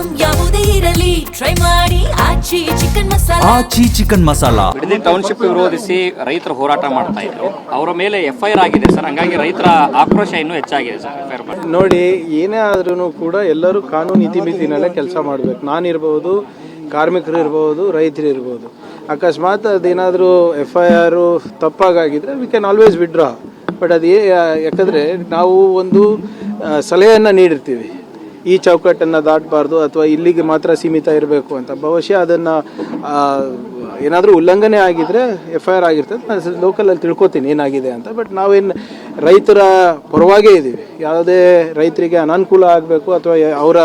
Item ಯಾವುದೇ ಇರಲಿ try ಮಾಡಿ ಆಚಿ ಚಿಕನ್ ಮಸಾಲಾ. ಆಚಿ ಚಿಕನ್ ಮಸಾಲಾ. ಬಿಡದಿ ಟೌನ್ಶಿಪ್ ವಿರೋಧಿಸಿ ರೈತರು ಹೋರಾಟ ಮಾಡ್ತಾ ಇದ್ರು. ಅವರ ಮೇಲೆ FIR ಆಗಿದೆ ಸರ್. ಹಂಗಾಗಿ ರೈತರ ಆಕ್ರೋಶ ಇನ್ನೂ ಹೆಚ್ಚಾಗಿದೆ ಸರ್. FIR ನೋಡಿ, ಏನೇ ಆದ್ರೂ ಕೂಡ ಎಲ್ಲರೂ ಕಾನೂನು ಇತಿಮಿತಿನಲ್ಲೇ ಕೆಲಸ ಮಾಡಬೇಕು. ನಾನಿರ್ಬೋದು, ಕಾರ್ಮಿಕರು ಇರ್ಬೋದು, ರೈತರು ಇರ್ಬೋದು. ಅಕಸ್ಮಾತ್ ಅದೇನಾದರೂ FIR ತಪ್ಪಾಗಿದ್ರೆ we can always withdraw. But ಅದು ಯಾಕಂದರೆ ನಾವು ಒಂದು ಸಲಹೆಯನ್ನು ನೀಡಿರ್ತೀವಿ, ಈ ಚೌಕಟ್ಟನ್ನು ದಾಟಬಾರ್ದು ಅಥವಾ ಇಲ್ಲಿಗೆ ಮಾತ್ರ ಸೀಮಿತ ಇರಬೇಕು ಅಂತ. ಬಹುಶಃ ಅದನ್ನು ಏನಾದರೂ ಉಲ್ಲಂಘನೆ ಆಗಿದ್ದರೆ FIR ಆಗಿರ್ತದೆ. ನಾನು ಲೋಕಲಲ್ಲಿ ತಿಳ್ಕೊತೀನಿ ಏನಾಗಿದೆ ಅಂತ. ಬಟ್ ನಾವೇನು ರೈತರ ಪರವಾಗೇ ಇದ್ದೀವಿ. ಯಾವುದೇ ರೈತರಿಗೆ ಅನಾನುಕೂಲ ಆಗಬೇಕು ಅಥವಾ ಅವರ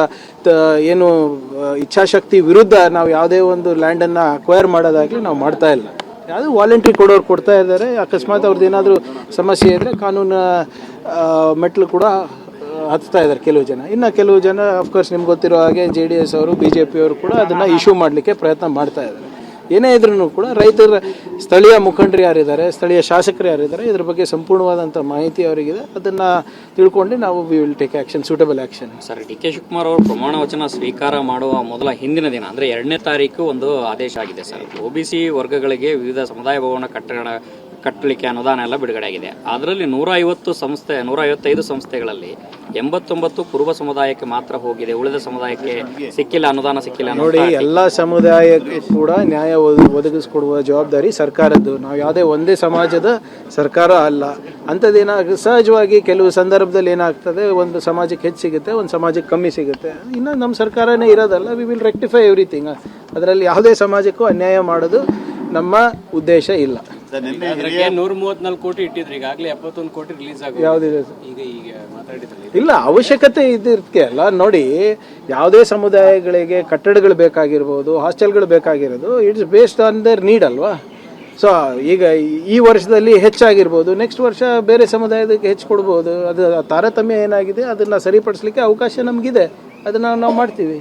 ಏನು ಇಚ್ಛಾಶಕ್ತಿ ವಿರುದ್ಧ ನಾವು ಯಾವುದೇ ಒಂದು ಲ್ಯಾಂಡನ್ನು ಅಕ್ವೈರ್ ಮಾಡೋದಾಗಲಿ ನಾವು ಮಾಡ್ತಾ ಇಲ್ಲ. ಯಾವುದು ವಾಲಂಟ್ರಿ ಕೊಡೋರು ಕೊಡ್ತಾ ಇದ್ದಾರೆ. ಅಕಸ್ಮಾತ್ ಅವ್ರದ್ದು ಏನಾದರೂ ಸಮಸ್ಯೆ ಇದ್ದರೆ ಕಾನೂನು ಮೆಟ್ಲು ಕೂಡ ಹತ್ತಾ ಇದ್ದಾರೆ ಕೆಲವು ಜನ. ಇನ್ನು ಕೆಲವು ಜನ ಅಫ್ಕೋರ್ಸ್ ನಿಮ್ಗೆ ಗೊತ್ತಿರೋ ಹಾಗೆ JDS ಅವರು, BJP ಅವರು ಕೂಡ ಅದನ್ನು ಇಶ್ಯೂ ಮಾಡಲಿಕ್ಕೆ ಪ್ರಯತ್ನ ಮಾಡ್ತಾ ಇದ್ದಾರೆ. ಏನೇ ಇದ್ರೂ ಕೂಡ ರೈತರ ಸ್ಥಳೀಯ ಮುಖಂಡರು ಯಾರಿದ್ದಾರೆ, ಸ್ಥಳೀಯ ಶಾಸಕರು ಯಾರಿದ್ದಾರೆ, ಇದ್ರ ಬಗ್ಗೆ ಸಂಪೂರ್ಣವಾದಂಥ ಮಾಹಿತಿ ಅವರಿಗಿದೆ. ಅದನ್ನು ತಿಳ್ಕೊಂಡು ನಾವು we will take action, suitable action. Sir, DK Shivakumar ಅವರು ಪ್ರಮಾಣ ವಚನ ಸ್ವೀಕಾರ ಮಾಡುವ ಮೊದಲ ಹಿಂದಿನ ದಿನ ಅಂದರೆ 2ನೇ ತಾರೀಕು ಒಂದು ಆದೇಶ ಆಗಿದೆ ಸರ್. OBC ವರ್ಗಗಳಿಗೆ ವಿವಿಧ ಸಮುದಾಯ ಭವನ ಕಟ್ಟಲಿಕ್ಕೆ ಅನುದಾನ ಎಲ್ಲ ಬಿಡುಗಡೆ ಆಗಿದೆ. ಅದರಲ್ಲಿ 155 ಸಂಸ್ಥೆಗಳಲ್ಲಿ 89 ಕುರುಬ ಸಮುದಾಯಕ್ಕೆ ಮಾತ್ರ ಹೋಗಿದೆ. ಉಳಿದ ಸಮುದಾಯಕ್ಕೆ ಸಿಕ್ಕಿಲ್ಲ, ಅನುದಾನ ಸಿಕ್ಕಿಲ್ಲ. ನೋಡಿ, ಎಲ್ಲ ಸಮುದಾಯಕ್ಕೆ ಕೂಡ ನ್ಯಾಯ ಒದಗಿಸ್ಕೊಡುವ ಜವಾಬ್ದಾರಿ ಸರ್ಕಾರದ್ದು. ನಾವು ಯಾವುದೇ ಒಂದೇ ಸಮಾಜದ ಸರ್ಕಾರ ಅಲ್ಲ. ಅಂಥದ್ದೇನಾಗ ಸಹಜವಾಗಿ ಕೆಲವು ಸಂದರ್ಭದಲ್ಲಿ ಏನಾಗ್ತದೆ, ಒಂದು ಸಮಾಜಕ್ಕೆ ಹೆಚ್ಚು ಸಿಗುತ್ತೆ, ಒಂದು ಸಮಾಜಕ್ಕೆ ಕಮ್ಮಿ ಸಿಗುತ್ತೆ. ಇನ್ನು ನಮ್ಮ ಸರ್ಕಾರನೇ ಇರೋದಲ್ಲ, ವಿ ವಿಲ್ ರೆಕ್ಟಿಫೈ ಎವ್ರಿಥಿಂಗ್. ಅದರಲ್ಲಿ ಯಾವುದೇ ಸಮಾಜಕ್ಕೂ ಅನ್ಯಾಯ ಮಾಡೋದು ನಮ್ಮ ಉದ್ದೇಶ ಇಲ್ಲ. 134 ಕೋಟಿ ಇಟ್ಟಿದ್ರು, ಈಗಾಗಲೇ 71 ಕೋಟಿ ರಿಲೀಸ್ ಆಗಿದೆ. ಯಾವುದಿದೆ ಈಗ ಮಾತಾಡಿದ್ರಲ್ಲಿ ಇಲ್ಲ, ಅವಶ್ಯಕತೆ ಇದಿರ್ತಕ್ಕೆ ಅಲ್ಲ. ನೋಡಿ, ಯಾವುದೇ ಸಮುದಾಯಗಳಿಗೆ ಕಟ್ಟಡಗಳು ಬೇಕಾಗಿರ್ಬೋದು, ಹಾಸ್ಟೆಲ್ಗಳು ಬೇಕಾಗಿರೋದು it's based on there need ಅಲ್ವಾ. ಸೊ ಈಗ ಈ ವರ್ಷದಲ್ಲಿ ಹೆಚ್ಚಾಗಿರ್ಬೋದು, ನೆಕ್ಸ್ಟ್ ವರ್ಷ ಬೇರೆ ಸಮುದಾಯದಕ್ಕೆ ಹೆಚ್ಚು ಕೊಡ್ಬೋದು. ಅದು ತಾರತಮ್ಯ ಏನಾಗಿದೆ ಅದನ್ನು ಸರಿಪಡಿಸ್ಲಿಕ್ಕೆ ಅವಕಾಶ ನಮಗಿದೆ. ಅದನ್ನು ನಾವು ಮಾಡ್ತೀವಿ.